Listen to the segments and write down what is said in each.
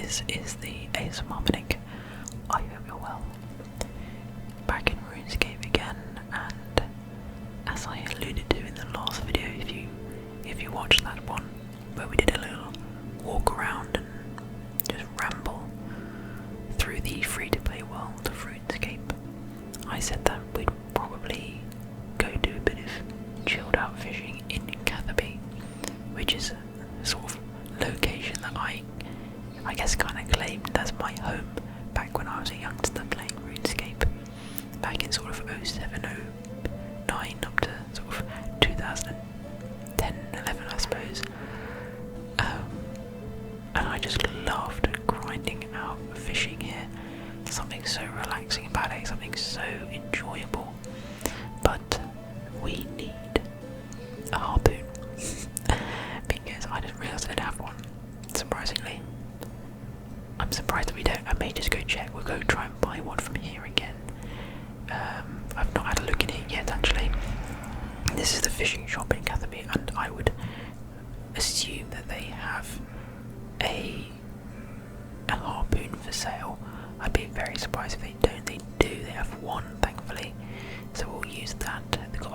this is the ASMRmedic. I hope you're well. Back in RuneScape again, and as I alluded to in the last video, if you watched that one where we did a little walk around and just ramble through the free-to-play world of RuneScape, I said that we'd probably go do a bit of chilled out fishing in Catherby, which is a sort of location that I guess kind of claimed as my home back when I was a youngster playing RuneScape back in sort of 07, 09 up to sort of 2010, 11 I suppose. And I just loved grinding out fishing here. Something so relaxing about it, something so enjoyable. But we need a harpoon because I didn't realise I didn't have one, surprisingly. I'm surprised that we don't. I may just go check. We'll go try and buy one from here again. I've not had a look in it yet actually. This is the fishing shop in Catherby, and I would assume that they have a harpoon for sale. I'd be very surprised if they don't. They do. They have one, thankfully. So we'll use that. They've got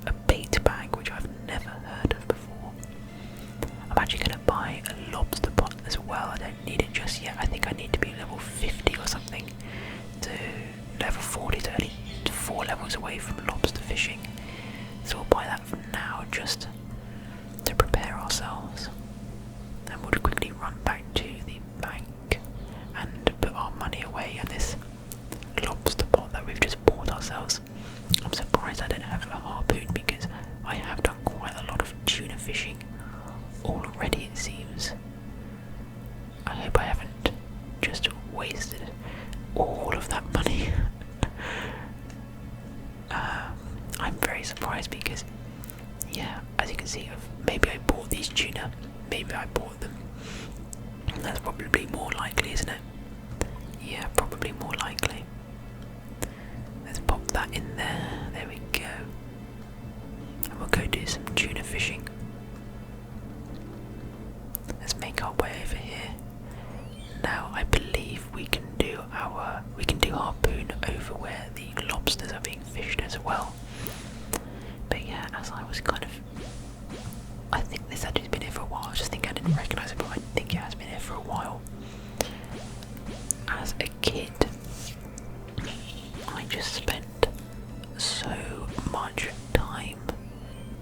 a bait bag, which I've never heard of before. I'm actually going to buy a lobster pot as well. I don't need it just yet. I think I need to be level 50 or something to level 40, to only 4 levels away from lobster fishing. So we'll buy that for now, just to prepare ourselves. And we'll quickly run back to the bank and put our money away in this lobster pot that we've just bought ourselves. I'm surprised I don't have a harpoon because I have done quite a lot of tuna fishing already, it seems. I hope I haven't just wasted all of that money. I'm very surprised because, yeah, as you can see, maybe I bought these tuna, maybe I bought them. That's probably more likely, isn't it? Yeah, probably more likely. Let's pop that in there. There we go. And we'll go do some tuna fishing. Let's make our way over here. Now I believe we can do harpoon over where the lobsters are being fished as well. But yeah, as I was I think this actually has been here for a while. I just think I didn't recognise it, but I think it has been here for a while. As a kid, I just spent so much time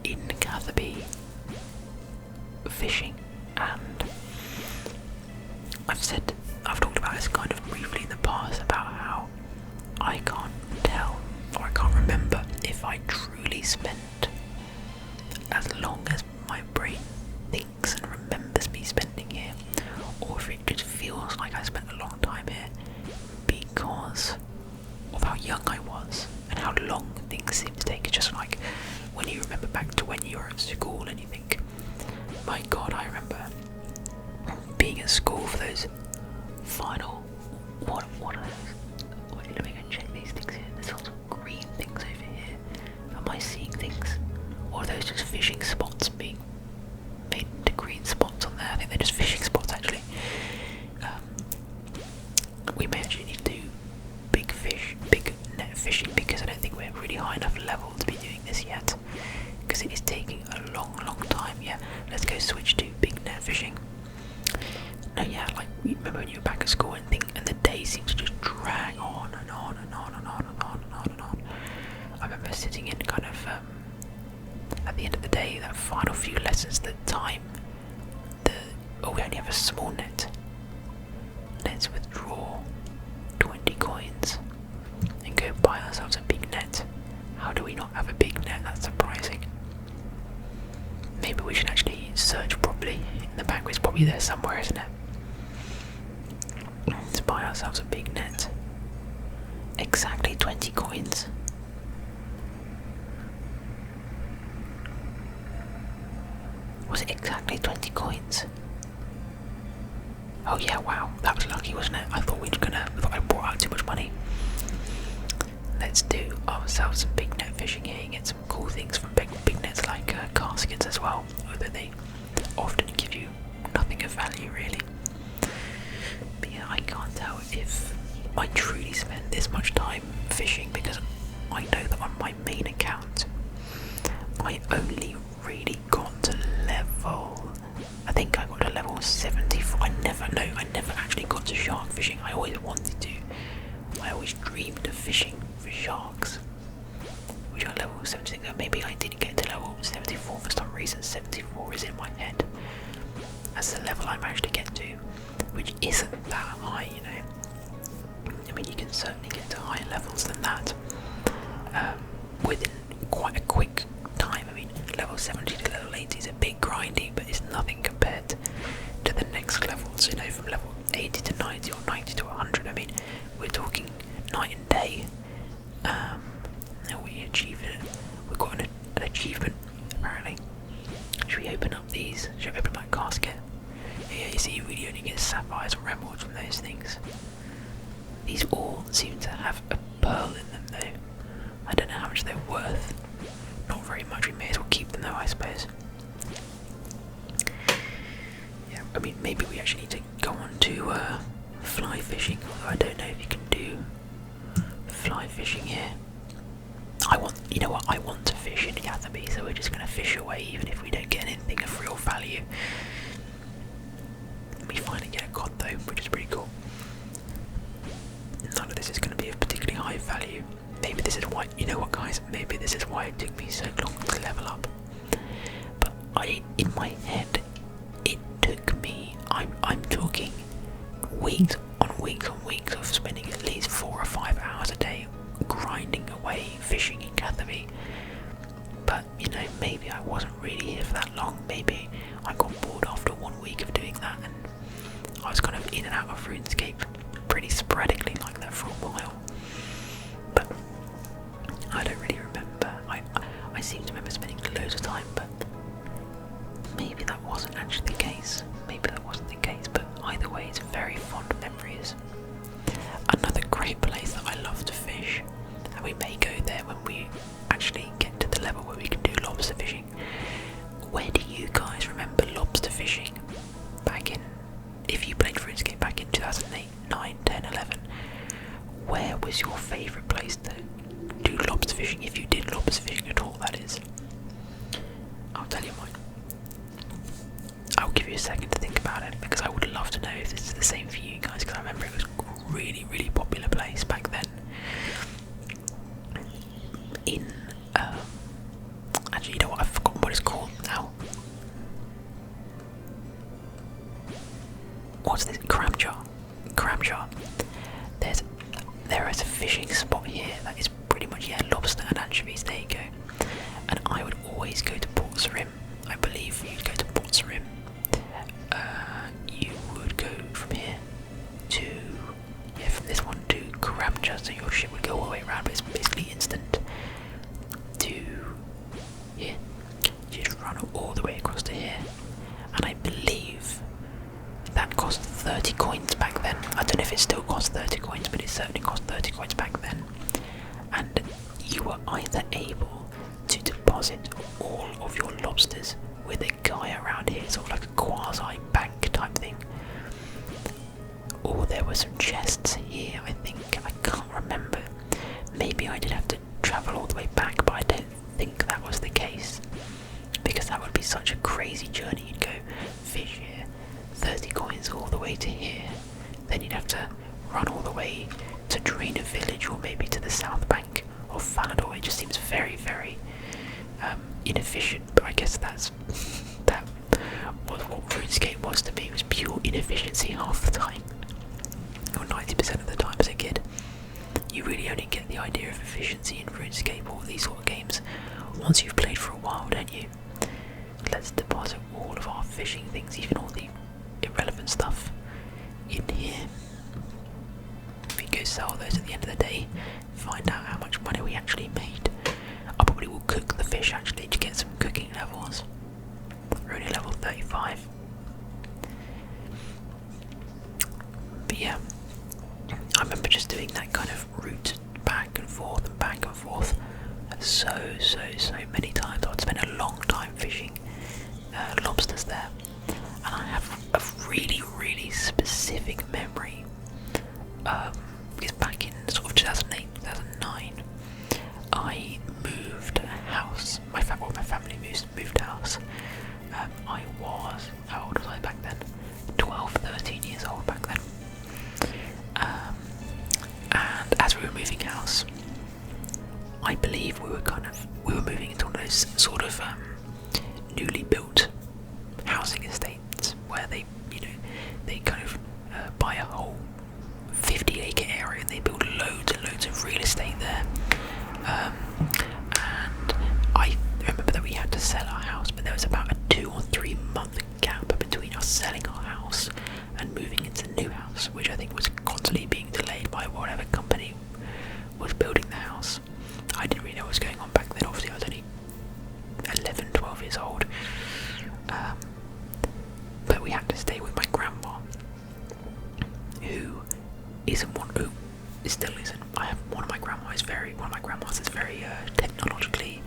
in Catherby fishing, and I've talked about this kind of briefly in the past about how I can't tell, or I can't remember if I truly spent as long as my brain thinks and remembers me spending here, or if it just feels like I spent a long time here because of how young I was and how long things seem to take. It's just like when you remember back to when you were at school and you think, my god, I remember being at school for those final, what are those? Wait, let me go check these things here. There's lots of green things over here. Am I seeing things? Or are those just fishing spots being made into green spots on there? I think they're just fishing spots actually. We may actually need to do big net fishing because I don't think we're really high enough level to be doing this yet. Because it is taking a long time. Yeah, let's go switch to big net fishing. No, yeah, like remember when you were back at school and the day seems to just drag on and on and on and on and on and on and on. I remember sitting in kind of at the end of the day, that final few lessons, we only have a small net. Let's withdraw 20 coins and go buy ourselves a big net. How do we not have a big net? That's surprising. Maybe we should actually search properly. In the bank, it's probably there somewhere, isn't it? Let's buy ourselves a big net. Exactly 20 coins. Was it exactly 20 coins? Oh yeah, wow, that was lucky, wasn't it? I thought I brought out too much money. Let's do ourselves some big net fishing here. You get some cool things from big nets like caskets as well, although they often give you nothing of value really. But yeah, I can't tell if I truly spend this much time fishing, because I know that on my main account I only really got to level, I think I got to level 74. I never actually got to shark fishing. I always wanted to. I always dreamed of fishing for sharks, which are level 76. Maybe I did get to level 74 for some reason. 74 is in my head as the level I managed to get to, which isn't that high, you know. I mean, you can certainly get to higher levels than that within quite a quick time. I mean, level 70 to level 80 is a bit grindy, but it's nothing compared to the next levels, you know, from level 80 to 90 or 90 to 100. I mean, we're talking night and day. And we achieved it. We've got an achievement, apparently. Should we open up these? Should we open up that casket? Yeah, you see, you really only get sapphires or emeralds from those things. These all seem to have a pearl in them, though. I don't know how much they're worth. Not very much. We may as well keep them, though, I suppose. Yeah, I mean, maybe we actually need to go on to fly fishing. Although I don't know if you can do fly fishing here. You know what? I want to fish in Catherby, so we're just going to fish away, even if we don't get anything of real value. We finally get a cod, though, which is pretty cool. None of this is going to be of particularly high value. Maybe this is why, you know what, guys? Maybe this is why it took me so long to level up. But in my head, it took me. I'm talking weeks on weeks on weeks of spending at least 4 or 5 hours a day grinding away fishing in Catherby. But you know, maybe I wasn't really here for that long. Maybe I got bored after 1 week of doing that, and I was kind of in and out of RuneScape pretty sporadically like that for a while. But I don't really remember. I seem to remember spending loads of time, but maybe that wasn't actually the case. Maybe that wasn't the case. But either way, it's very fond memories. Another great place that I love to fish, and we may go there when we actually get to the level where we can do lobster fishing. Where do you guys remember lobster fishing back in, if you played RuneScape back in 2008, 9, 10, 11? Where was your favourite place to do lobster fishing, if you did lobster fishing at all, that is? I'll tell you mine. I'll give you a second to think about it, because I would love to know if this is the same for you guys, because I remember it was a really, really popular place back then. Actually, you know what, I've forgotten what it's called now. What's this? Cramjar. There is a fishing spot here that is pretty much, yeah, lobster and anchovies, there you go. And I would always go to Port's Rim. I believe you'd go to Port's Rim. You would go from here to, yeah, from this one to Cramjar, so your ship would go all the way around, but it's basically instant. To here, you just run all the way across to here, and I believe that cost 30 coins back then. I don't know if it still costs 30 coins, but it certainly cost 30 coins back then. And you were either able to deposit all of your lobsters with a guy around here, sort of like a quasi bank type thing, or there were some chests here, I think. I can't remember. Maybe I did have to travel all the way back, but I don't think that was the case, because that would be such a crazy journey. You'd go fish here, 30 coins all the way to here, then you'd have to run all the way to Drina Village, or maybe to the south bank of Falador. It just seems very, very inefficient, but I guess that was what RuneScape was to me. It was pure inefficiency half the time, or 90% of the time as a kid. You really only get the idea of efficiency in RuneScape or these sort of games once you've played for a while, don't you? Let's deposit all of our fishing things, even all the irrelevant stuff, in here. We go sell those at the end of the day, find out how much money we actually made. I probably will cook the fish actually to get some cooking levels. We're only level 35. But yeah, I remember just doing that kind of route back and forth so many times. I'd spend a long time fishing lobsters there, and I have a really, really specific memory where they, they kind of buy a whole 50-acre area and they build loads and loads of real estate there. And I remember that we had to sell our house, but there was about a 2 or 3 month gap between us selling our house and moving into the new house, which I think was constantly being delayed by whatever company was building the house. I didn't really know what was going on back then. Obviously I was only 11, 12 years old. But we had to stay with my grandma, who isn't one who still isn't. One of my grandmas is very technologically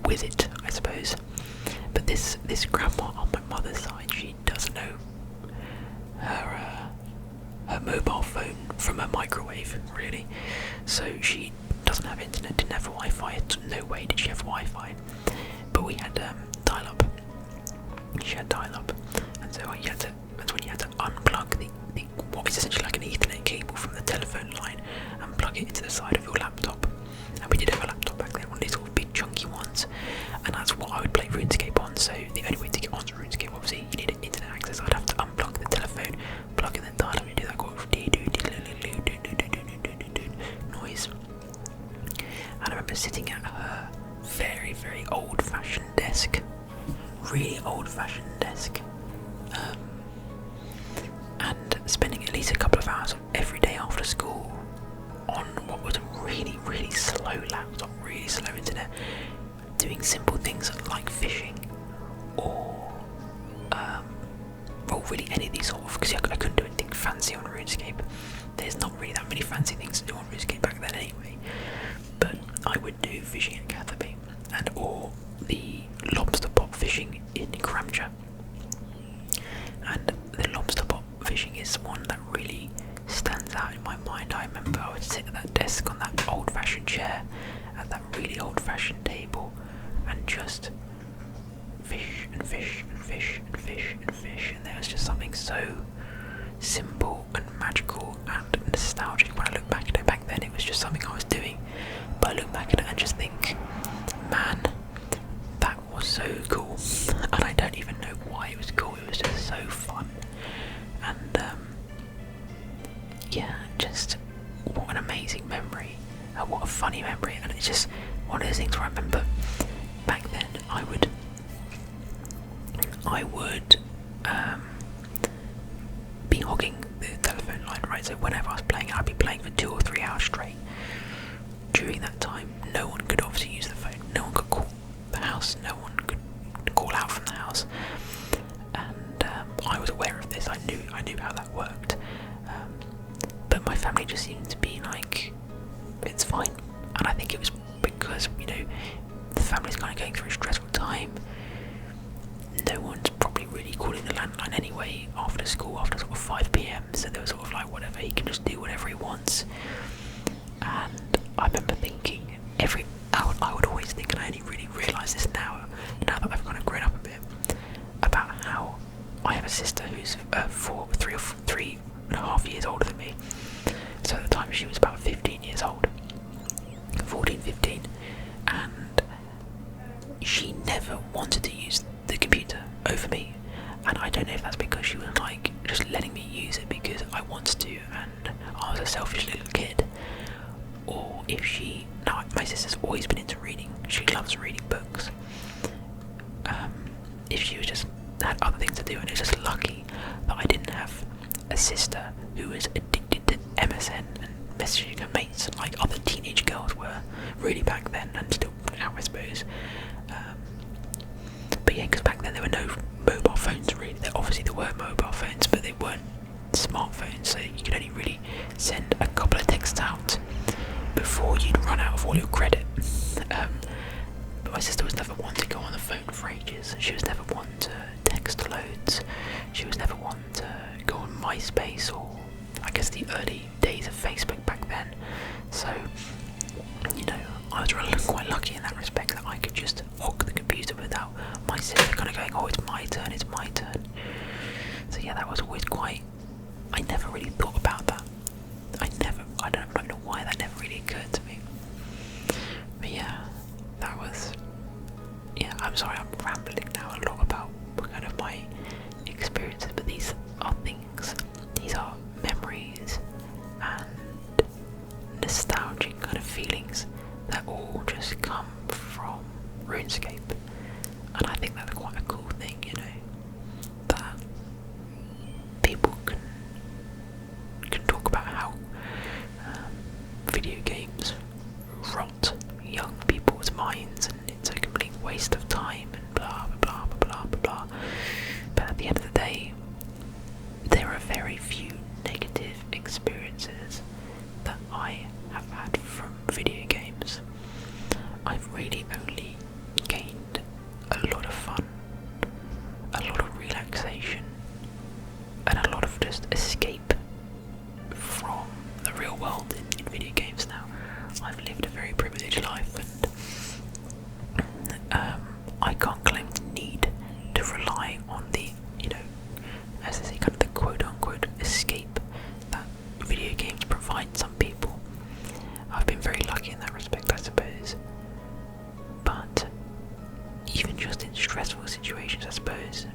with it, I suppose. But this grandma on my mother's side, she doesn't know her mobile phone from a microwave, really. So she doesn't have internet, didn't have Wi-Fi. No way did she have Wi-Fi. But we had dial-up. She had dial-up, and so that's when you had to unplug the what is essentially like an Ethernet cable from the telephone line and plug it into the side of your laptop. And we did have a laptop back then, one of these sort of big chunky ones, and that's what I would play RuneScape on. So the only way to get onto RuneScape, obviously, you needed internet access. I'd have to unplug the telephone, plug in the dial-up, and do that noise. And I remember sitting at her very, very old-fashioned desk, really old-fashioned desk, and spending at least a couple of hours every day after school on what was a really, really slow laptop, really slow internet, doing simple things like fishing, or really any of these sort of, because I couldn't do anything fancy on RuneScape. There's not really that many fancy things to do on RuneScape back then anyway. But I would do fishing at Catherby, or the lobster pot fishing in Cramcha. And the lobster pot fishing is one that really stands out in my mind. I remember I would sit at that desk on that old-fashioned chair at that really old-fashioned table and just fish and fish and fish and fish and fish, and there was just something so simple and magical and nostalgic when I look back at it. Back then it was just something I was doing, but I look back at it and just think, man, that was so cool. And I don't even know why it was cool, it was just so fun. And yeah, just what an amazing memory, and what a funny memory. And it's just one of those things where I remember back then I would be hogging the telephone line, right? So whenever I was playing, I'd be playing for 2 or 3 hours straight. During that time, no one could obviously use the phone, no one could call the house, no one could call out from the house, and I was aware of this. I knew how that worked, but my family just seemed to be like, it's fine. And I think it was because the family's kind of going through a stressful time. No one's probably really calling the landline anyway after school, after sort of 5 PM, so they were sort of like, whatever, he can just do whatever he wants. And I remember thinking, I would always think, and I only really realise this now that I've kind of grown up a bit, about how I have a sister who's 3.5 years older than me. So at the time she was about 15 years old, 14, 15, and she never wanted to use the computer over me. And I don't know if that's because she was like just letting me use it because I wanted to and I was a selfish little kid, or if my sister's always been into reading, she loves reading books. If she was just had other things to do, and it's just lucky that I didn't have a sister who was addicted to MSN and messaging her mates like other teenage girls were really back then, and still now I suppose. But yeah, because back then there were no mobile phones really. Obviously there were mobile phones, but they weren't smartphones, so you could only really send a couple of texts out before you'd run out of all your credit. But my sister was never one to go on the phone for ages. She was never one to text loads. She was never one to go on MySpace, or I guess the early days of Facebook back then. So, I was really quite lucky in that respect, that I could just hog the computer without my sister kind of going, oh, it's my turn. So yeah, that was always quite, I never really thought about that. I don't know why that never really occurred to me. But yeah, I'm sorry, I'm rambling now a lot about kind of my day, there are very few negative experiences that I have had from video games. I've really only gained a lot of fun, a lot of relaxation, and a lot of just escape from the real world in video games now. I've lived a very privileged life, and I can't claim the need to rely on the, as they say, kind of the quote-unquote escape that video games provide some people. I've been very lucky in that respect, I suppose. But even just in stressful situations, I suppose,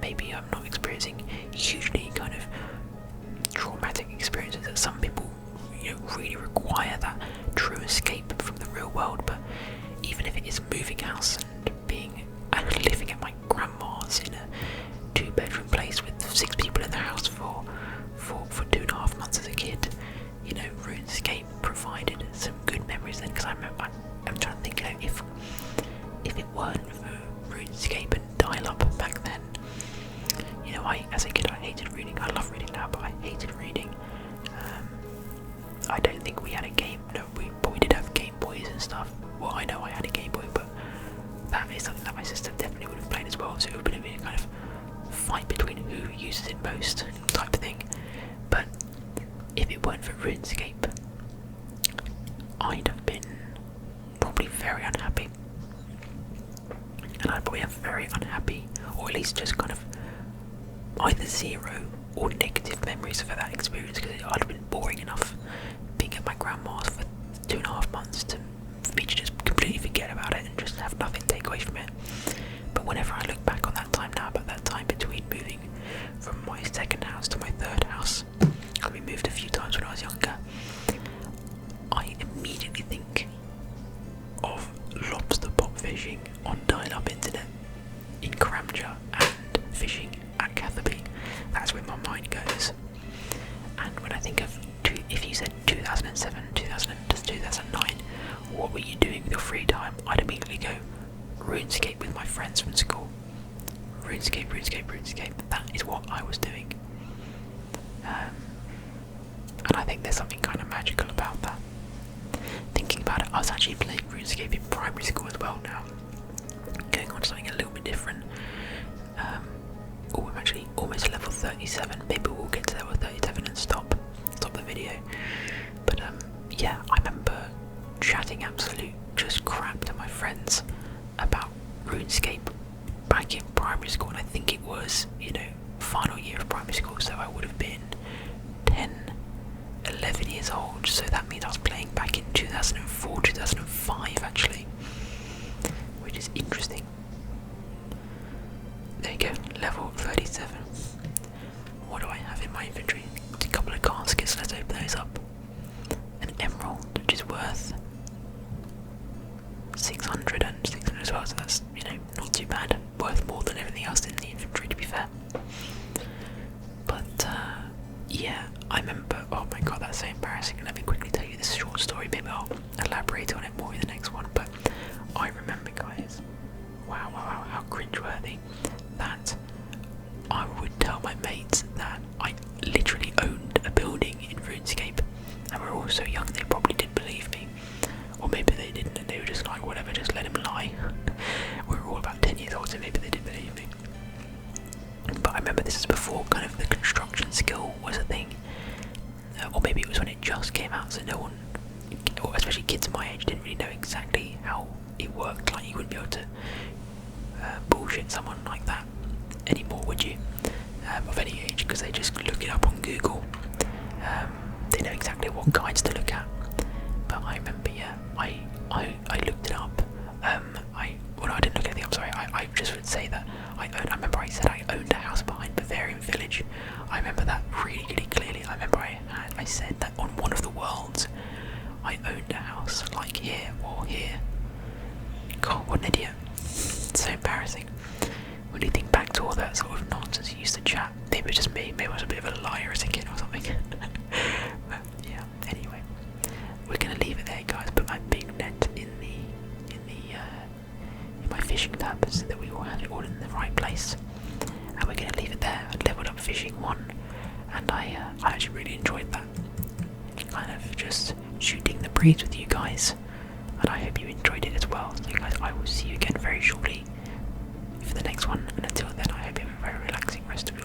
maybe I'm not experiencing hugely kind of traumatic experiences that some people, really require that true escape from the real world. But even if it is moving house and being actually living at my grandma's in a 2-bedroom place with 6 people in the house for 2.5 months as a kid, RuneScape provided some good memories then, because I'm trying to think, if it weren't for RuneScape and dial-up back then, as a kid I hated reading. I love reading now, but I hated reading. I don't think we had a game, but we did have Game Boys and stuff. Well, I know I had a Game Boy, but that is something that my sister definitely would have played as well, so it would have been a kind of fight between who uses it most type of thing. But if it weren't for RuneScape, I'd have been probably very unhappy. And I'd probably have very unhappy, or at least just kind of either zero or negative memories of that experience, because I'd have been boring enough being at my grandma's for 2.5 months for me to just completely forget about it and just have nothing to take away from it. But whenever I look back on that time now, about that time between moving from my second house to my third house, and we moved a few times when I was younger, I immediately think of lobster pot fishing on dial-up internet in Cramja and fishing at Catherby. That's where my mind goes. And when I think of, if you said 2007, 2009, what were you doing with your free time? I'd immediately go RuneScape with my friends from school. RuneScape. That is what I was doing. And I think there's something kind of magical about that. Thinking about it, I was actually playing RuneScape in primary school as well now. Going on to something a little bit different. I'm actually almost level 37. Maybe we'll get to level 37 and stop the video. But yeah, I remember chatting absolute just crap to my friends about RuneScape back in primary school, and I think it was, final year of primary school, so I would have been 10, 11 years old, so that means I was playing back in 2004, 2005 actually, which is interesting. There you go, level 37. What do I have in my inventory? A couple of caskets, let's open those up. An emerald, which is worth 600 as well, so that's, not too bad. Worth more than everything else in the inventory, to be fair. But, yeah, I remember, oh my god, that's so embarrassing. Let me quickly tell you this short story, maybe I'll elaborate on it more in the next one, but I remember, guys, wow, how cringeworthy, that I would tell my mates that I literally owned a building in RuneScape, and we were all so young they probably didn't believe me, or maybe they didn't and they were just like, whatever, just let him lie. We were all about 10 years old, so maybe they didn't believe me. But I remember this is before kind of the construction skill was a thing, or maybe it was when it just came out, so no one, or especially kids my age, didn't really know exactly how it worked. Like, you wouldn't be able to bullshit someone like that anymore, would you? Of any age, because they just look it up on Google. They know exactly what guides to look at. But I remember, yeah, I looked it up. I didn't look at anything. I'm sorry. I just would say that I remember I said I owned a house behind Bavarian Village. I remember that really, really clearly. I remember I said that on one of the worlds I owned a house like here or here. God, what an idiot. So embarrassing. When you think back to all that sort of nonsense you used to chat, maybe it was just me, maybe I was a bit of a liar as a kid or something. But yeah, anyway, we're gonna leave it there, guys. Put my big net in my fishing tab so that we all have it all in the right place, and we're gonna leave it there. fishing one, and I actually really enjoyed that. Kind of just shooting the breeze with you guys, and I hope you enjoyed it as well. So guys, I will see you again very shortly for the next one, and until then I hope you have a very relaxing rest of your